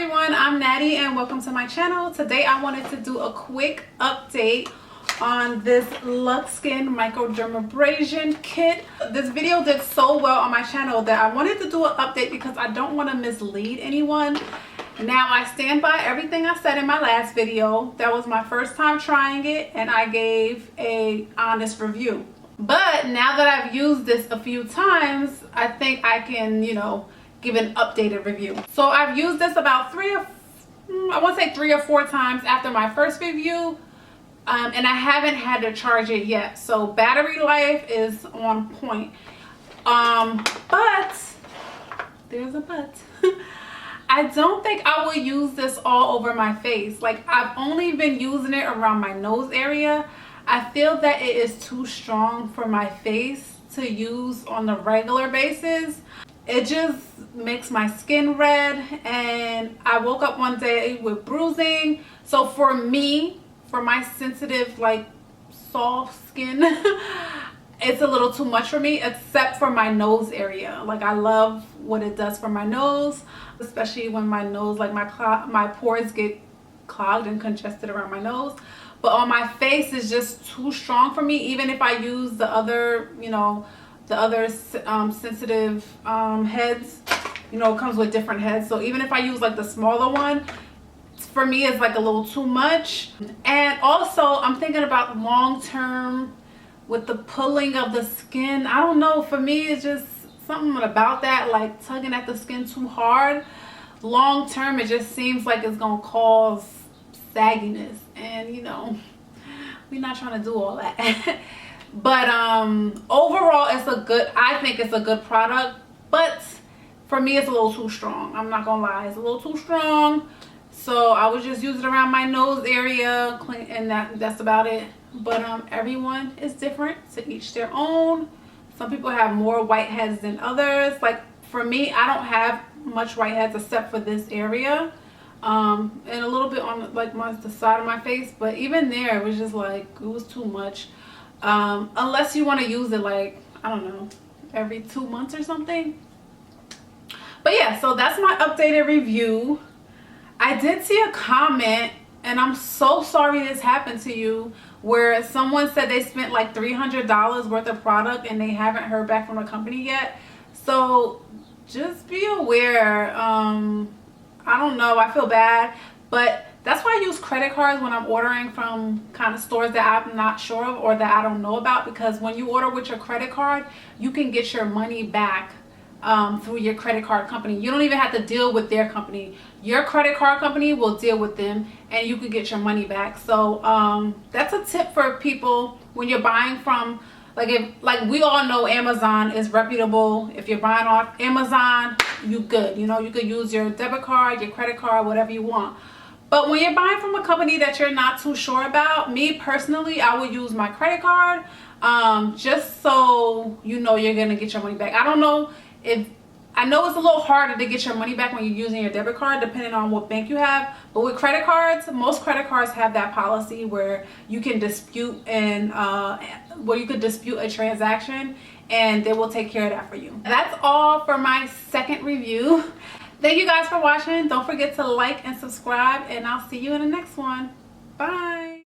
everyone, I'm Natty and welcome to my channel. Today I wanted to do a quick update on this LUXSKIN Microdermabrasion kit. This video did so well on my channel that I wanted to do an update because I don't want to mislead anyone. Now, I stand by everything I said in my last video. That was my first time trying it and I gave an honest review. But now that I've used this a few times, I think I can, give an updated review. So I've used this about three or four times after my first review. And I haven't had to charge it yet. So battery life is on point. But there's a but. I don't think I will use this all over my face. Like, I've only been using it around my nose area. I feel that it is too strong for my face to use on a regular basis. It just makes my skin red, and I woke up one day with bruising. So for me, for my sensitive, like, soft skin, it's a little too much for me, except for my nose area. Like, I love what it does for my nose, especially when my nose, like my pores get clogged and congested around my nose. But on my face, it's just too strong for me. Even if I use the other, sensitive heads, it comes with different heads. So even if I use like the smaller one, for me it's like a little too much. And also I'm thinking about long term with the pulling of the skin. I don't know, for me it's just something about that, like tugging at the skin too hard. Long term, it just seems like it's gonna cause sagginess, and we're not trying to do all that. But overall, I think it's a good product, but for me it's a little too strong. I'm not gonna lie, it's a little too strong. So I would just use it around my nose area, and that's about it. But everyone is different, to each their own. Some people have more whiteheads than others. Like, for me, I don't have much whiteheads except for this area, and a little bit on like the side of my face. But even there, it was just like, it was too much. Unless you want to use it, like, I don't know, every 2 months or something. But yeah, so that's my updated review. I did see a comment, and I'm so sorry this happened to you, where someone said they spent like $300 worth of product and they haven't heard back from the company yet. So just be aware. I don't know, I feel bad, but that's why I use credit cards when I'm ordering from kind of stores that I'm not sure of or that I don't know about, because when you order with your credit card, you can get your money back through your credit card company. You don't even have to deal with their company. Your credit card company will deal with them, and you can get your money back. So that's a tip for people when you're buying from, like we all know Amazon is reputable. If you're buying off Amazon, you good. You could use your debit card, your credit card, whatever you want. But when you're buying from a company that you're not too sure about, me personally, I would use my credit card, just so you're gonna get your money back. I know it's a little harder to get your money back when you're using your debit card, depending on what bank you have. But with credit cards, most credit cards have that policy where you can dispute a transaction, and they will take care of that for you. That's all for my second review. Thank you guys for watching. Don't forget to like and subscribe, and I'll see you in the next one. Bye.